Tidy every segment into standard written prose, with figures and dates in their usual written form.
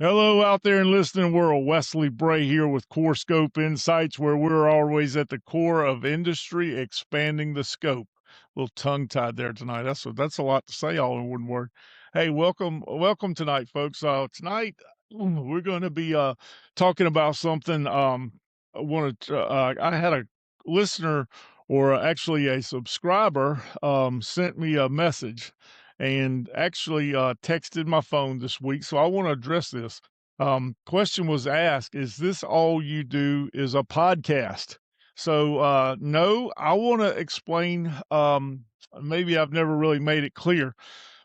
Hello, out there in listening world. Wesley Bray here with Core Scope Insights, where we're always at the core of industry, expanding the scope. A little tongue tied there tonight. That's a lot to say all in one word. Hey, welcome tonight, folks. Tonight we're going to be talking about something. I had a listener, or actually a subscriber, sent me a message and actually texted my phone this week. So I want to address this. Question was asked: is this all you do is a podcast? So no, I want to explain. Maybe I've never really made it clear,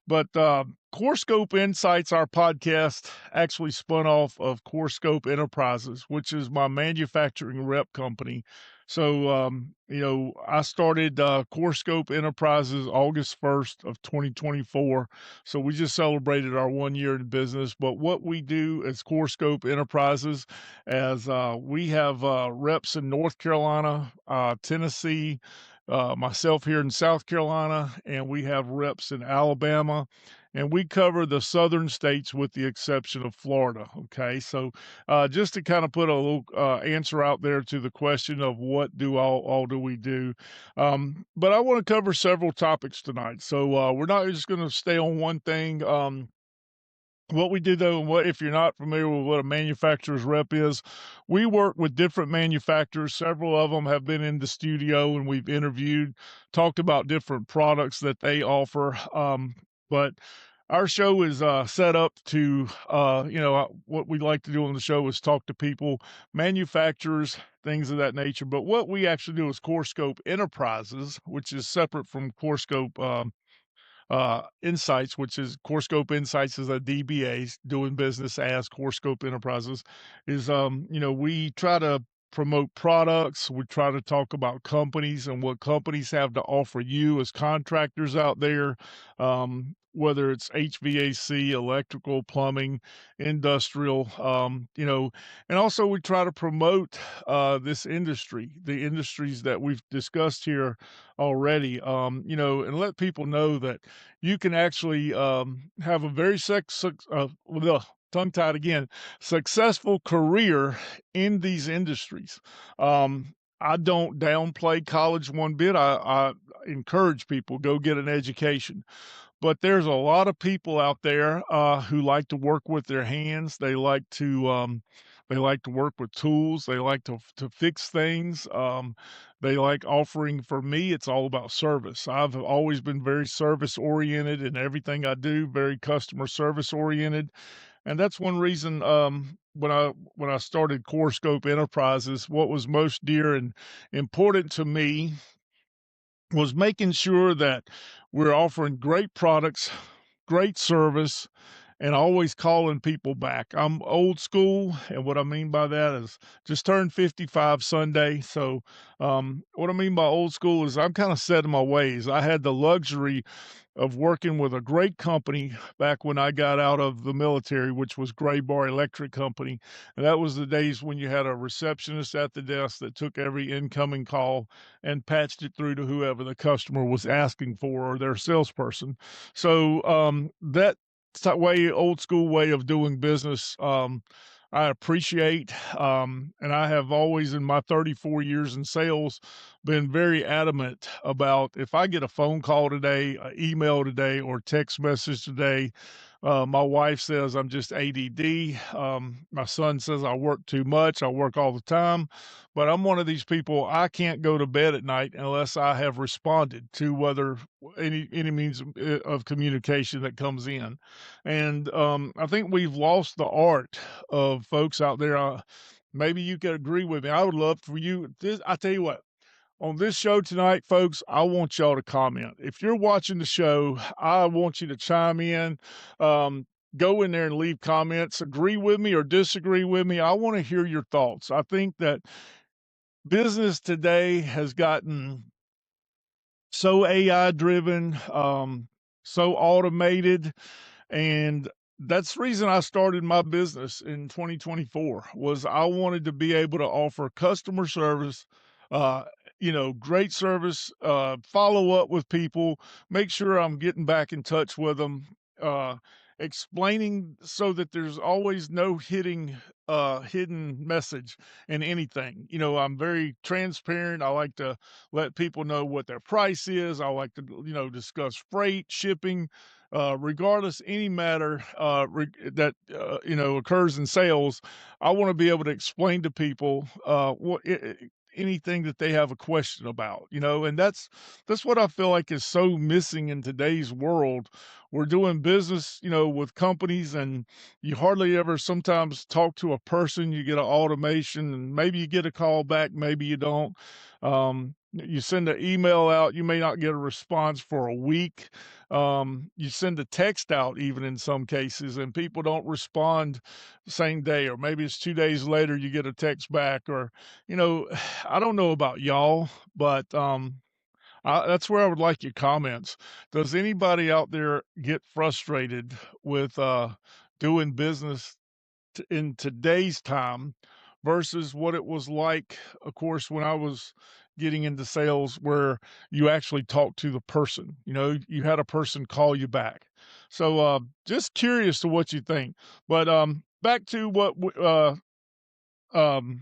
but CoreScope Insights, our podcast, actually spun off of CoreScope Enterprises, which is my manufacturing rep company. So, I started CoreScope Enterprises August 1st of 2024. So we just celebrated our 1 year in business. But what we do as CoreScope Enterprises, as we have reps in North Carolina, Tennessee, myself here in South Carolina, and we have reps in Alabama, and we cover the southern states with the exception of Florida. Okay, so just to kind of put a little answer out there to the question of what do all do we do, but I want to cover several topics tonight. So we're not just going to stay on one thing. What we do though, and what if you're not familiar with what a manufacturer's rep is, we work with different manufacturers. Several of them have been in the studio and we've interviewed, talked about different products that they offer. But our show is set up to, what we like to do on the show is talk to people, manufacturers, things of that nature. But what we actually do is CoreScope Enterprises, which is separate from CoreScope Insights, which is CoreScope Insights is a DBA doing business as CoreScope Enterprises. Is we try to promote products. We try to talk about companies and what companies have to offer you as contractors out there. Whether it's HVAC, electrical, plumbing, industrial, and also we try to promote this industry, the industries that we've discussed here already, and let people know that you can actually have a very tongue tied again, successful career in these industries. I don't downplay college one bit. I encourage people go get an education, but there's a lot of people out there who like to work with their hands. They like to work with tools. They like to fix things. They like offering. For me, it's all about service. I've always been very service oriented in everything I do. Very customer service oriented, and that's one reason. When I started CoreScope Enterprises, what was most dear and important to me was making sure that we're offering great products, great service, and always calling people back. I'm old school, and what I mean by that is just turned 55 Sunday. So, what I mean by old school is I'm kind of set in my ways. I had the luxury of working with a great company back when I got out of the military, which was Gray Bar Electric Company. And that was the days when you had a receptionist at the desk that took every incoming call and patched it through to whoever the customer was asking for or their salesperson. So way old school way of doing business. I appreciate, and I have always, in my 34 years in sales, been very adamant about if I get a phone call today, an email today, or text message today. My wife says I'm just ADD. My son says I work too much. I work all the time, but I'm one of these people. I can't go to bed at night unless I have responded to whether any means of communication that comes in. And I think we've lost the art of folks out there. Maybe you could agree with me. I would love for you. I tell you what, on this show tonight, folks, I want y'all to comment. If you're watching the show, I want you to chime in. Go in there and leave comments. Agree with me or disagree with me. I want to hear your thoughts. I think that business today has gotten so AI driven, so automated, and that's the reason I started my business in 2024 was I wanted to be able to offer customer service, uh, great service, follow up with people, make sure I'm getting back in touch with them, explaining so that there's always no hidden message in anything. You know, I'm very transparent. I like to let people know what their price is. I like to, discuss freight, shipping, regardless any matter that occurs in sales. I want to be able to explain to people anything that they have a question about, and that's what I feel like is so missing in today's world. We're doing business, with companies, and you hardly ever sometimes talk to a person. You get an automation, and maybe you get a call back, maybe you don't. You send an email out, you may not get a response for a week. You send a text out, even in some cases, and people don't respond the same day, or maybe it's 2 days later you get a text back, or you know, I don't know about y'all, but that's where I would like your comments. Does anybody out there get frustrated with doing business in today's time versus what it was like, of course, when I was getting into sales, where you actually talked to the person? You had a person call you back. So, just curious to what you think. But back to what um,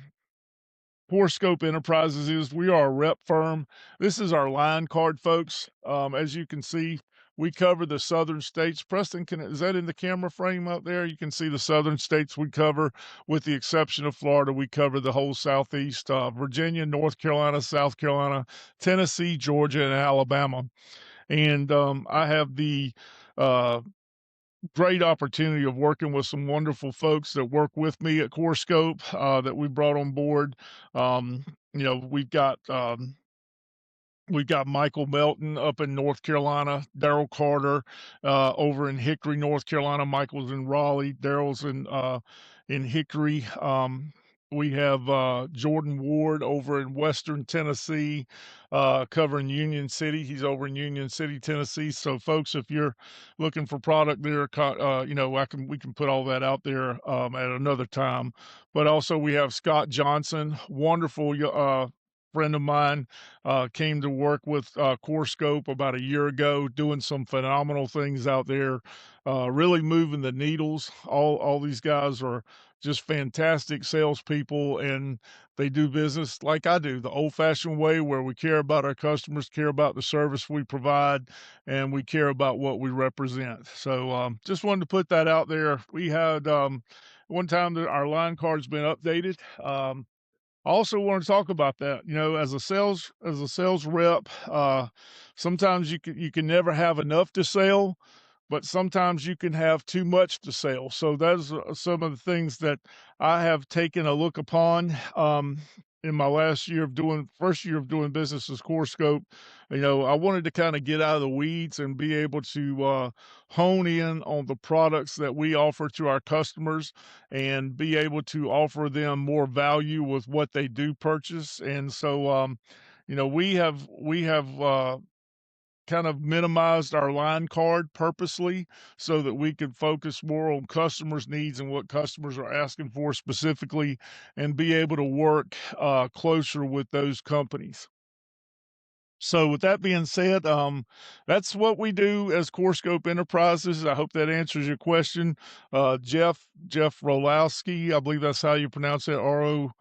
Scope Enterprises is. We are a rep firm. This is our line card, folks. As you can see, we cover the southern states. Preston, is that in the camera frame out there? You can see the southern states we cover, with the exception of Florida. We cover the whole Southeast, Virginia, North Carolina, South Carolina, Tennessee, Georgia, and Alabama. And I have the uh, great opportunity of working with some wonderful folks that work with me at CoreScope, that we brought on board. Um, we've got Michael Melton up in North Carolina, Daryl Carter over in Hickory, North Carolina. Michael's in Raleigh, Daryl's in Hickory. We have Jordan Ward over in Western Tennessee, covering Union City. He's over in Union City, Tennessee. So, folks, if you're looking for product there, we can put all that out there at another time. But also, we have Scott Johnson, wonderful friend of mine, came to work with CoreScope about a year ago, doing some phenomenal things out there, really moving the needles. All these guys are just fantastic salespeople, and they do business like I do, the old-fashioned way, where we care about our customers, care about the service we provide, and we care about what we represent. So, just wanted to put that out there. We had one time that our line card's been updated. I also want to talk about that. As a sales rep, sometimes you can never have enough to sell, but sometimes you can have too much to sell. So those are some of the things that I have taken a look upon in my first year of doing business as CoreScope. I wanted to kind of get out of the weeds and be able to hone in on the products that we offer to our customers, and be able to offer them more value with what they do purchase. And so, we have kind of minimized our line card purposely, so that we can focus more on customers' needs and what customers are asking for specifically, and be able to work closer with those companies. So, with that being said, that's what we do as CoreScope Enterprises. I hope that answers your question. Jeff Rolowski, I believe that's how you pronounce it, Lowski.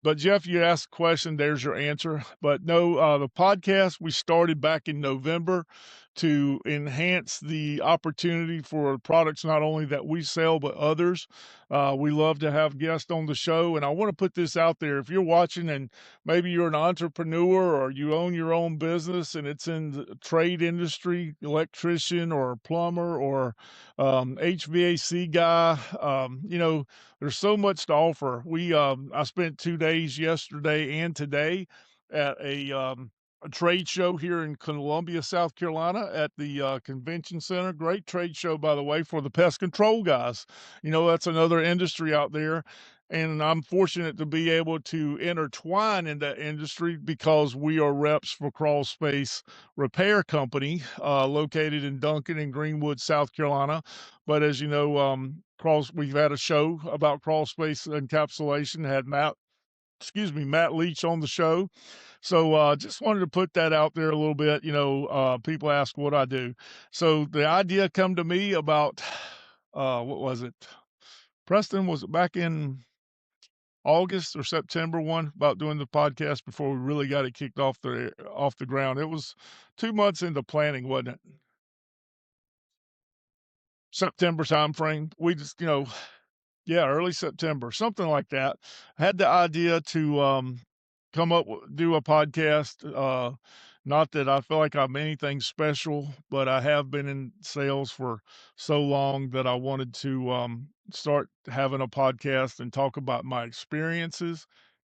But Jeff, you asked a question, there's your answer. But no, the podcast we started back in November to enhance the opportunity for products not only that we sell, but others. We love to have guests on the show. And I want to put this out there. If you're watching and maybe you're an entrepreneur, or you own your own business and it's in the trade industry, electrician or plumber, or HVAC guy, there's so much to offer. I spent 2 days yesterday and today at a trade show here in Columbia, South Carolina, at the convention center. Great trade show, by the way, for the pest control guys. That's another industry out there. And I'm fortunate to be able to intertwine in that industry, because we are reps for Crawl Space Repair Company, located in Duncan and Greenwood, South Carolina. But as you know, we've had a show about crawl space encapsulation, had Matt excuse me, Matt Leach on the show. So just wanted to put that out there a little bit. People ask what I do. So the idea come to me about what was it? Preston, was it back in August or September one about doing the podcast before we really got it kicked off the ground? It was 2 months into planning, wasn't it? September timeframe. We just, yeah, early September, something like that. Had the idea to come up with, do a podcast. Not that I feel like I'm anything special, but I have been in sales for so long that I wanted to start having a podcast and talk about my experiences.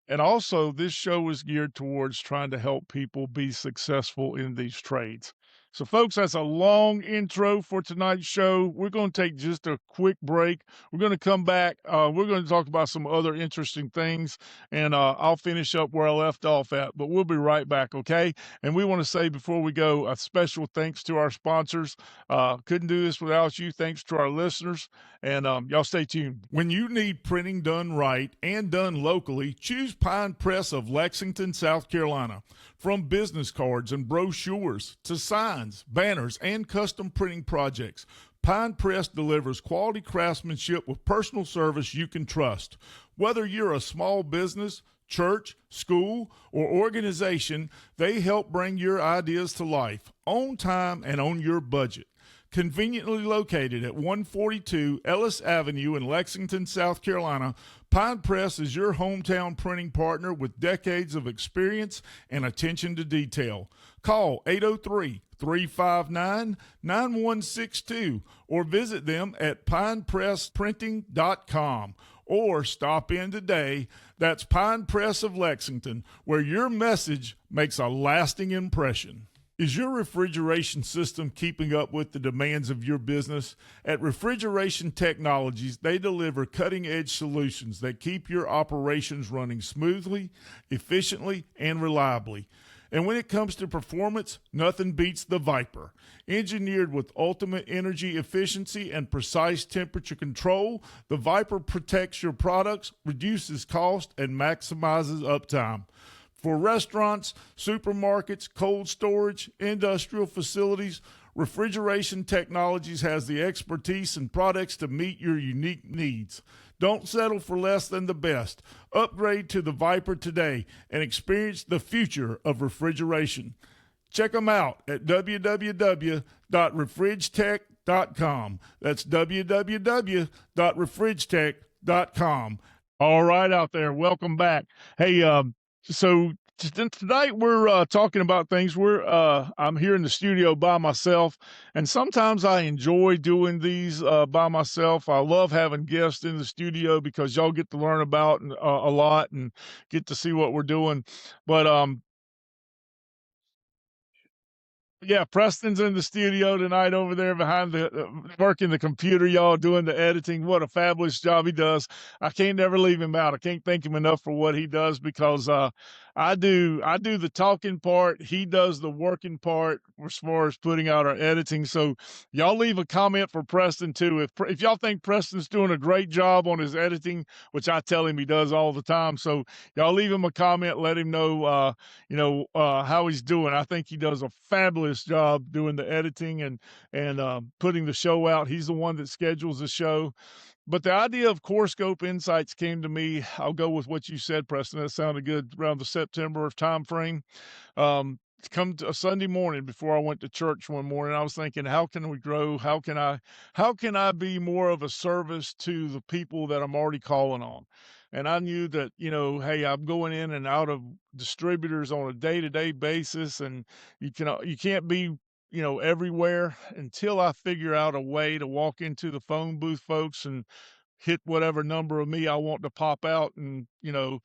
And also, this show is geared towards trying to help people be successful in these trades. So, folks, that's a long intro for tonight's show. We're going to take just a quick break. We're going to come back. We're going to talk about some other interesting things, and I'll finish up where I left off at. But we'll be right back, okay? And we want to say before we go a special thanks to our sponsors. Couldn't do this without you. Thanks to our listeners. And y'all stay tuned. When you need printing done right and done locally, choose Pine Press of Lexington, South Carolina. From business cards and brochures to signs, banners, and custom printing projects, Pine Press delivers quality craftsmanship with personal service you can trust. Whether you're a small business, church, school, or organization, they help bring your ideas to life on time and on your budget. Conveniently located at 142 Ellis Avenue in Lexington, South Carolina, Pine Press is your hometown printing partner with decades of experience and attention to detail. Call 803-359-9162 or visit them at pinepressprinting.com or stop in today. That's Pine Press of Lexington, where your message makes a lasting impression. Is your refrigeration system keeping up with the demands of your business? At Refrigeration Technologies, they deliver cutting-edge solutions that keep your operations running smoothly, efficiently, and reliably. And when it comes to performance, nothing beats the Viper. Engineered with ultimate energy efficiency and precise temperature control, the Viper protects your products, reduces cost, and maximizes uptime. For restaurants, supermarkets, cold storage, industrial facilities, Refrigeration Technologies has the expertise and products to meet your unique needs. Don't settle for less than the best. Upgrade to the Viper today and experience the future of refrigeration. Check them out at www.refrigetech.com. That's www.refrigetech.com. All right, out there, welcome back. Hey, so tonight we're talking about things. I'm here in the studio by myself, and sometimes I enjoy doing these by myself. I love having guests in the studio because y'all get to learn about a lot and get to see what we're doing. But yeah, Preston's in the studio tonight over there behind the working the computer, y'all doing the editing. What a fabulous job he does. I can't never leave him out. I can't thank him enough for what he does because I do the talking part, he does the working part as far as putting out our editing. So y'all leave a comment for Preston too. If y'all think Preston's doing a great job on his editing, which I tell him he does all the time. So y'all leave him a comment, let him know how he's doing. I think he does a fabulous job doing the editing and putting the show out. He's the one that schedules the show. But the idea of Core Scope Insights came to me. I'll go with what you said, Preston. That sounded good around the September time frame. Come to a Sunday morning before I went to church one morning, I was thinking, how can we grow? How can I be more of a service to the people that I'm already calling on? And I knew that, hey, I'm going in and out of distributors on a day-to-day basis, and you can't be everywhere until I figure out a way to walk into the phone booth, folks, and hit whatever number of me I want to pop out. And, you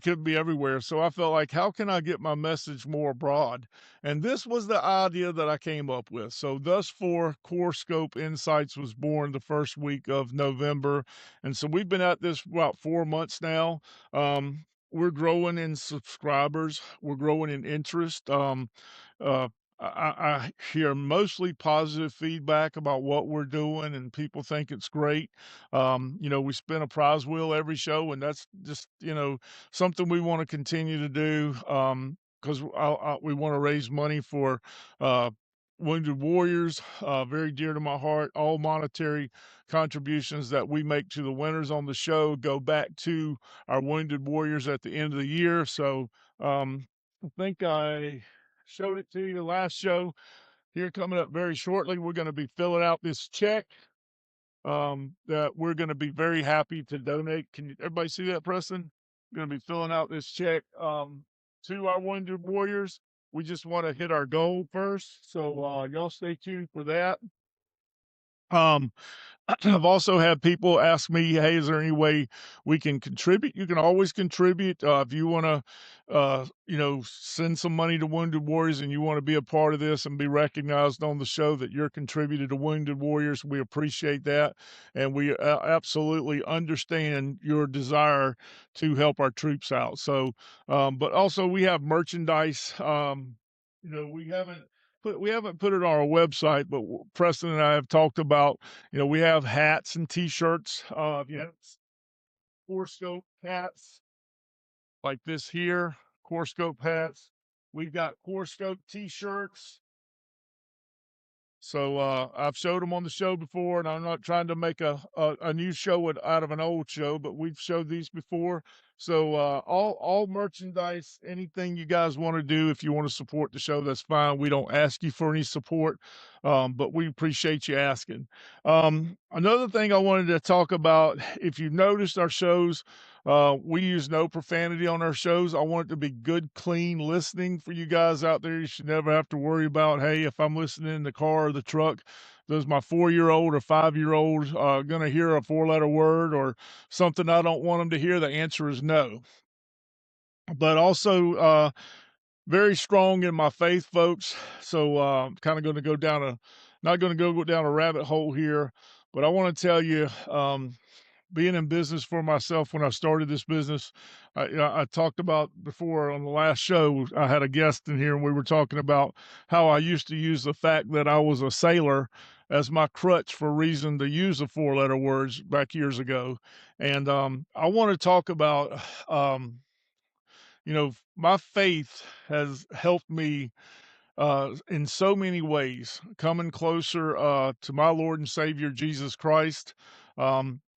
couldn't be everywhere. So I felt like, how can I get my message more broad? And this was the idea that I came up with. So thus for Core Scope Insights was born the first week of November. And so we've been at this about 4 months now. We're growing in subscribers. We're growing in interest. Uh, I hear mostly positive feedback about what we're doing, and people think it's great. We spin a prize wheel every show, and that's just something we want to continue to do because we want to raise money for uh, Wounded Warriors. Very dear to my heart. All monetary contributions that we make to the winners on the show go back to our Wounded Warriors at the end of the year. So I think I showed it to you last show. Here coming up very shortly, we're going to be filling out this check that we're going to be very happy to donate. Can you, everybody see that, Preston? We're going to be filling out this check to our Wounded Warriors. We just want to hit our goal first, so y'all stay tuned for that. Um, I've also had people ask me, "Hey, is there any way we can contribute?" You can always contribute if you want to, send some money to Wounded Warriors, and you want to be a part of this and be recognized on the show that you're contributed to Wounded Warriors. We appreciate that, and we absolutely understand your desire to help our troops out. So, but also we have merchandise. We haven't put it on our website, but Preston and I have talked about, we have hats and T-shirts. You have Corescope hats like this here, Corescope hats. We've got Corescope T-shirts. So I've showed them on the show before, and I'm not trying to make a new show out of an old show, but we've showed these before. So all merchandise, anything you guys want to do, if you want to support the show, that's fine. We don't ask you for any support, but we appreciate you asking. Another thing I wanted to talk about, if you've noticed our shows, we use no profanity on our shows. I want it to be good, clean listening for you guys out there. You should never have to worry about, hey, if I'm listening in the car or the truck, does my 4-year-old or 5-year-old going to hear a 4-letter word or something I don't want them to hear? The answer is no. But also, very strong in my faith, folks. So, kind of going to go down not going to go down a rabbit hole here, but I want to tell you, being in business for myself when I started this business, I talked about before on the last show, I had a guest in here and we were talking about how I used to use the fact that I was a sailor as my crutch for reason to use the 4-letter words back years ago. And I want to talk about, my faith has helped me in so many ways, coming closer to my Lord and Savior Jesus Christ.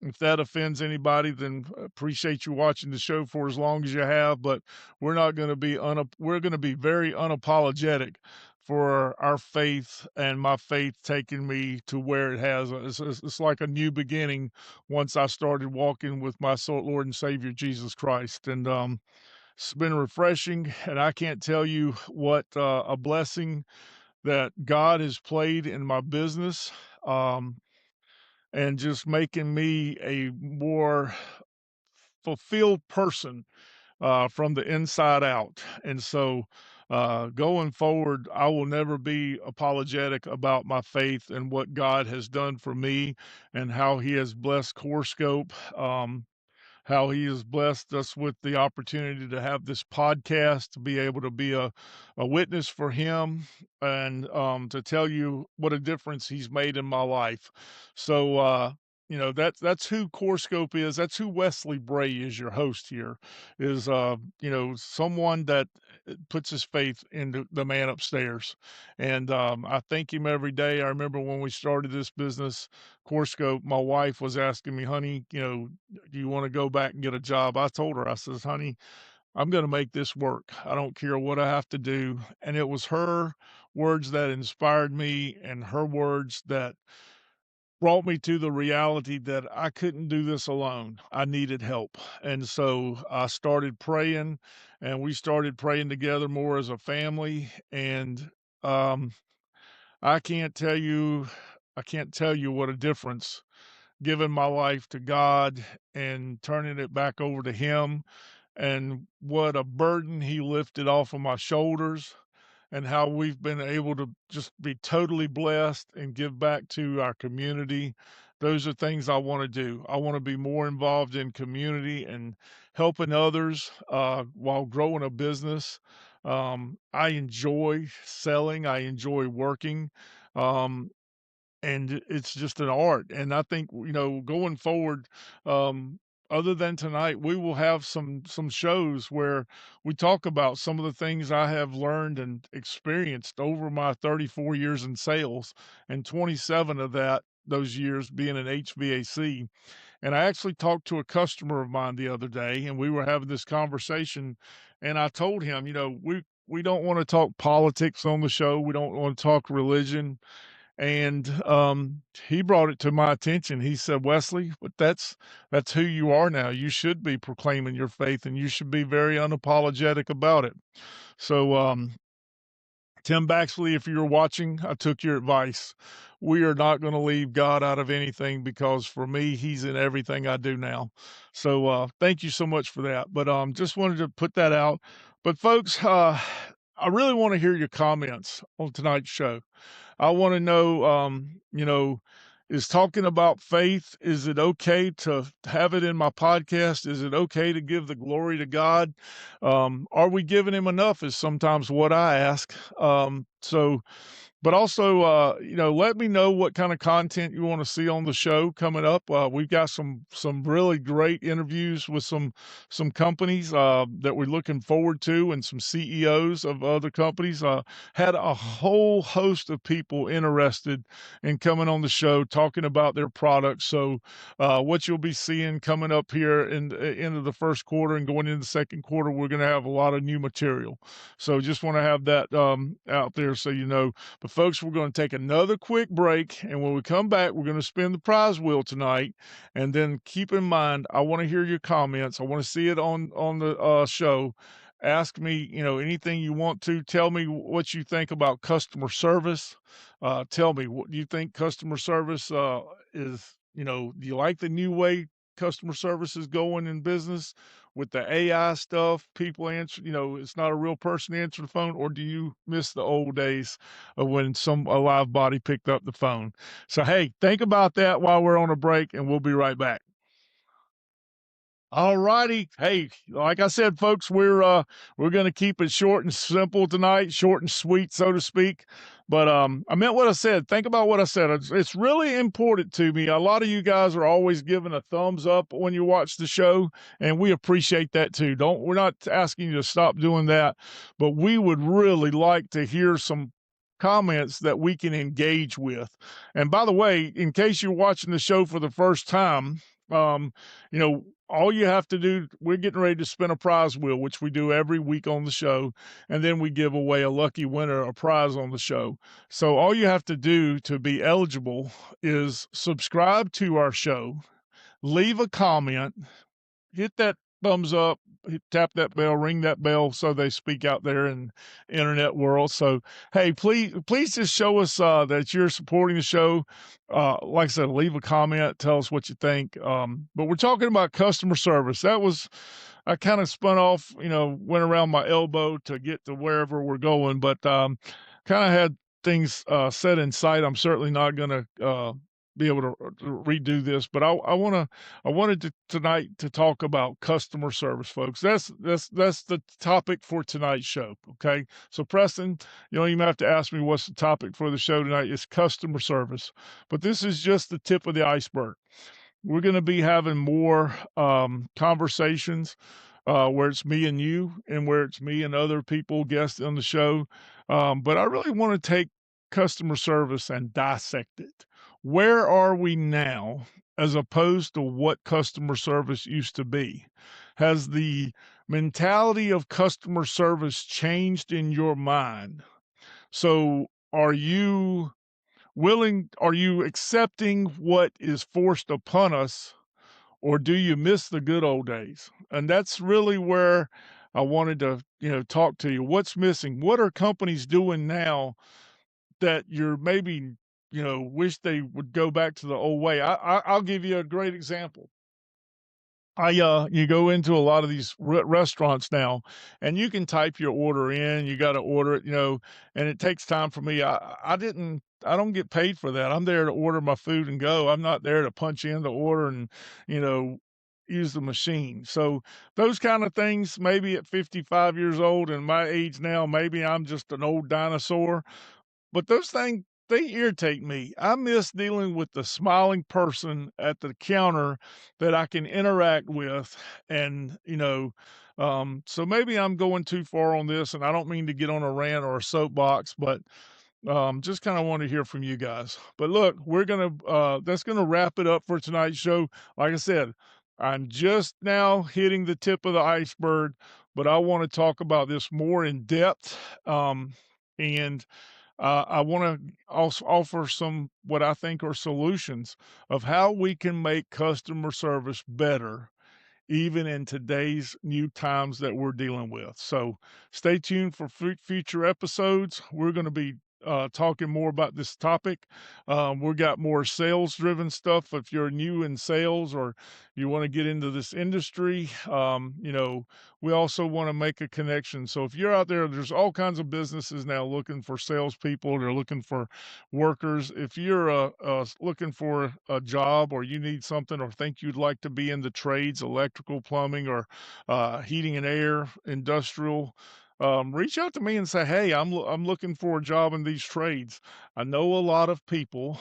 If that offends anybody, then appreciate you watching the show for as long as you have. But we're not going to be we're going to be very unapologetic for our faith and my faith taking me to where it has. It's like a new beginning once I started walking with my Lord and Savior Jesus Christ, and it's been refreshing, and I can't tell you what a blessing that God has played in my business, and just making me a more fulfilled person from the inside out. And so, going forward, I will never be apologetic about my faith and what God has done for me and how He has blessed CoreScope. How he has blessed us with the opportunity to have this podcast, to be able to be a witness for him, and to tell you what a difference he's made in my life. So, that's who CoreScope is. That's who Wesley Bray is, your host here, is, someone that puts his faith in the man upstairs. And I thank him every day. I remember when we started this business, CoreScope, my wife was asking me, honey, do you want to go back and get a job? I told her, I says, honey, I'm going to make this work. I don't care what I have to do. And it was her words that inspired me and her words that brought me to the reality that I couldn't do this alone. I needed help. And so I started praying, and we started praying together more as a family. And um, I can't tell you, I can't tell you what a difference giving my life to God and turning it back over to Him, and what a burden He lifted off of my shoulders, and how we've been able to just be totally blessed and give back to our community. Those are things I want to do. I want to be more involved in community and helping others while growing a business. I enjoy selling, I enjoy working, um, and it's just an art. And I think, going forward, um, other than tonight, we will have some shows where we talk about some of the things I have learned and experienced over my 34 years in sales, and 27 of those years being in HVAC. And I actually talked to a customer of mine the other day, and we were having this conversation, and I told him, we don't want to talk politics on the show. We don't want to talk religion. And he brought it to my attention. He said, "Wesley, but that's who you are now. You should be proclaiming your faith, and you should be very unapologetic about it." So, Tim Baxley, if you're watching, I took your advice. We are not going to leave God out of anything, because for me, He's in everything I do now. So, thank you so much for that. But just wanted to put that out. But folks, I really want to hear your comments on tonight's show. I want to know, is talking about faith, is it okay to have it in my podcast? Is it okay to give the glory to God? Are we giving him enough is sometimes what I ask. But also, let me know what kind of content you want to see on the show coming up. We've got some really great interviews with some companies that we're looking forward to, and some CEOs of other companies. Had a whole host of people interested in coming on the show, talking about their products. So, what you'll be seeing coming up here in the end of the first quarter and going into the second quarter, we're going to have a lot of new material. So, just want to have that out there so you know. But folks, we're going to take another quick break, and when we come back, we're going to spin the prize wheel tonight. And then keep in mind, I want to hear your comments. I want to see it on the show. Ask me, anything you want to. Tell me what you think about customer service. Tell me, what do you think customer service is? Do you like the new way customer service is going in business with the AI stuff? People answer, it's not a real person answering the phone, or do you miss the old days of when a live body picked up the phone? So, hey, think about that while we're on a break, and we'll be right back. All righty. Hey, like I said, folks, we're gonna keep it short and simple tonight, short and sweet, so to speak. But I meant what I said. Think about what I said. It's really important to me. A lot of you guys are always giving a thumbs up when you watch the show, and we appreciate that too. We're not asking you to stop doing that, but we would really like to hear some comments that we can engage with. And by the way, in case you're watching the show for the first time, all you have to do, we're getting ready to spin a prize wheel, which we do every week on the show, and then we give away a lucky winner a prize on the show. So all you have to do to be eligible is subscribe to our show, leave a comment, hit that thumbs up, tap that bell, ring that bell, so they speak out there in internet world. So, hey, please just show us that you're supporting the show. Like I said, leave a comment, tell us what you think. But we're talking about customer service. I kind of spun off, went around my elbow to get to wherever we're going, but kind of had things set in sight. I'm certainly not going to be able to redo this, but I wanted to tonight to talk about customer service, folks. That's the topic for tonight's show. Okay, so Preston, you don't even have to ask me what's the topic for the show tonight. It's customer service, but this is just the tip of the iceberg. We're going to be having more conversations where it's me and you, and where it's me and other people, guests on the show. But I really want to take customer service and dissect it. Where are we now as opposed to what customer service used to be? Has the mentality of customer service changed in your mind? So, are you accepting what is forced upon us, or do you miss the good old days? And that's really where I wanted to, talk to you. What's missing? What are companies doing now that you're maybe, wish they would go back to the old way? I'll give you a great example. You go into a lot of these restaurants now, and you can type your order in. You got to order it, and it takes time for me. I don't get paid for that. I'm there to order my food and go. I'm not there to punch in the order and, you know, use the machine. So those kind of things, maybe at 55 years old and my age now, maybe I'm just an old dinosaur, but those things, they irritate me. I miss dealing with the smiling person at the counter that I can interact with. And, so maybe I'm going too far on this, and I don't mean to get on a rant or a soapbox, but just kind of want to hear from you guys. But look, that's gonna wrap it up for tonight's show. Like I said, I'm just now hitting the tip of the iceberg, but I want to talk about this more in depth. And I want to also offer some what I think are solutions of how we can make customer service better even in today's new times that we're dealing with. So stay tuned for future episodes. We're going to be talking more about this topic. We got more sales driven stuff. If you're new in sales or you want to get into this industry, we also want to make a connection. So if you're out there, there's all kinds of businesses now looking for salespeople. They're looking for workers. If you're looking for a job or you need something or think you'd like to be in the trades, electrical, plumbing, or heating and air, industrial, reach out to me and say, "Hey, I'm looking for a job in these trades." I know a lot of people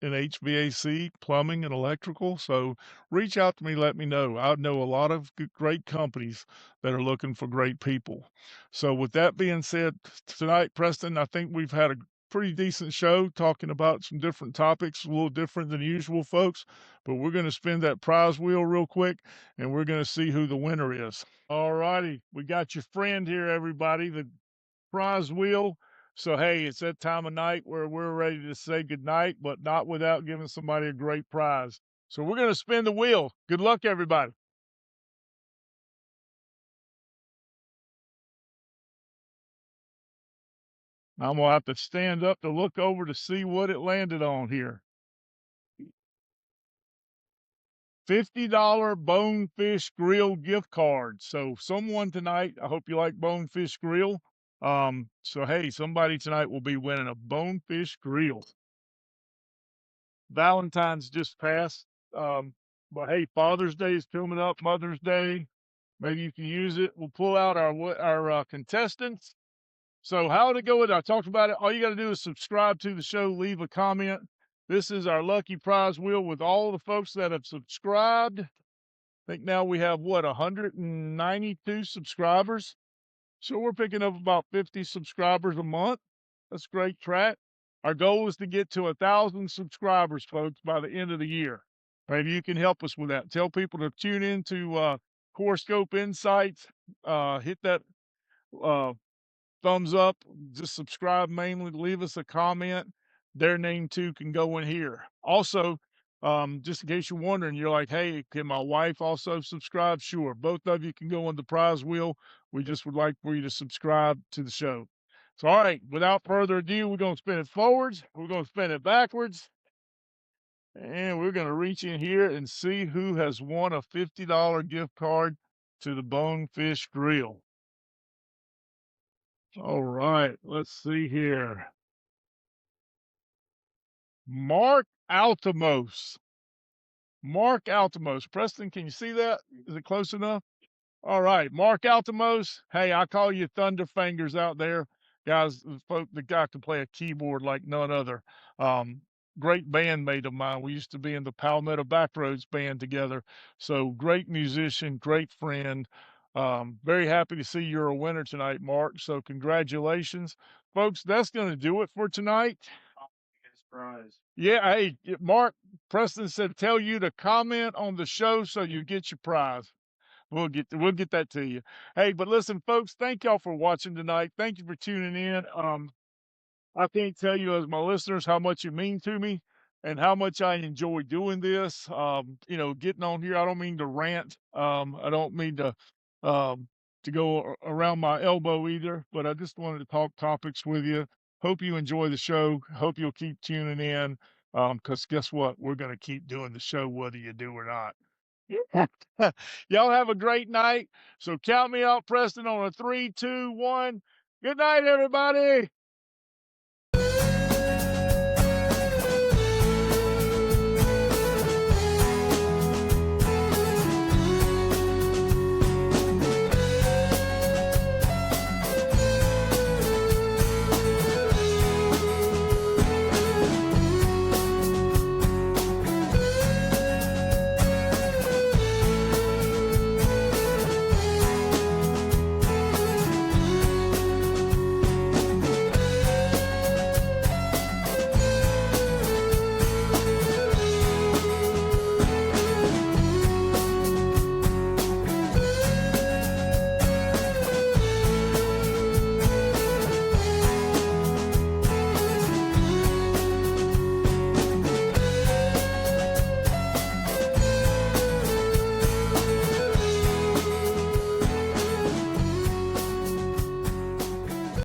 in HVAC, plumbing, and electrical. So reach out to me, let me know. I know a lot of great companies that are looking for great people. So with that being said, tonight, Preston, I think we've had a pretty decent show talking about some different topics, a little different than usual, folks. But we're going to spin that prize wheel real quick and we're going to see who the winner is. All righty. We got your friend here, everybody, the prize wheel. So, hey, it's that time of night where we're ready to say goodnight, but not without giving somebody a great prize. So, we're going to spin the wheel. Good luck, everybody. I'm going to have to stand up to look over to see what it landed on here. $50 Bonefish Grill gift card. So, someone tonight, I hope you like Bonefish Grill. So hey, somebody tonight will be winning a Bonefish Grill. Valentine's just passed. But hey, Father's Day is coming up, Mother's Day. Maybe you can use it. We'll pull out our contestants. So how to go with it? I talked about it. All you got to do is subscribe to the show, leave a comment. This is our lucky prize wheel with all the folks that have subscribed. I think now we have 192 subscribers. So we're picking up about 50 subscribers a month. That's a great track. Our goal is to get to 1,000 subscribers, folks, by the end of the year. Maybe you can help us with that. Tell people to tune in to Horoscope Insights. Hit that uh, thumbs up. Just subscribe mainly. Leave us a comment. Their name too can go in here. Also, just in case you're wondering, you're like, hey, can my wife also subscribe? Sure. Both of you can go on the prize wheel. We just would like for you to subscribe to the show. So, all right, without further ado, we're going to spin it forwards. We're going to spin it backwards. And we're going to reach in here and see who has won a $50 gift card to the Bonefish Grill. All right, let's see here. Mark Altimos. Mark Altimos. Preston, can you see that? Is it close enough? All right, Mark Altimos. Hey, I call you Thunderfingers out there, guys. The guy can play a keyboard like none other. Um, Great bandmate of mine. We used to be in the Palmetto Backroads band together. So great musician, great friend. Very happy to see you're a winner tonight, Mark. So congratulations, folks. That's going to do it for tonight. Prize. Yeah, hey, Mark, Preston said tell you to comment on the show so you get your prize. We'll get that to you. Hey, but listen, folks, thank y'all for watching tonight. Thank you for tuning in. I can't tell you as my listeners how much you mean to me and how much I enjoy doing this. Getting on here. I don't mean to rant. I don't mean to go around my elbow either, but I just wanted to talk topics with you. Hope you enjoy the show. Hope you'll keep tuning in. Because guess what? We're gonna keep doing the show whether you do or not. Y'all have a great night. So count me out, Preston, on a 3, 2, 1. Good night, everybody.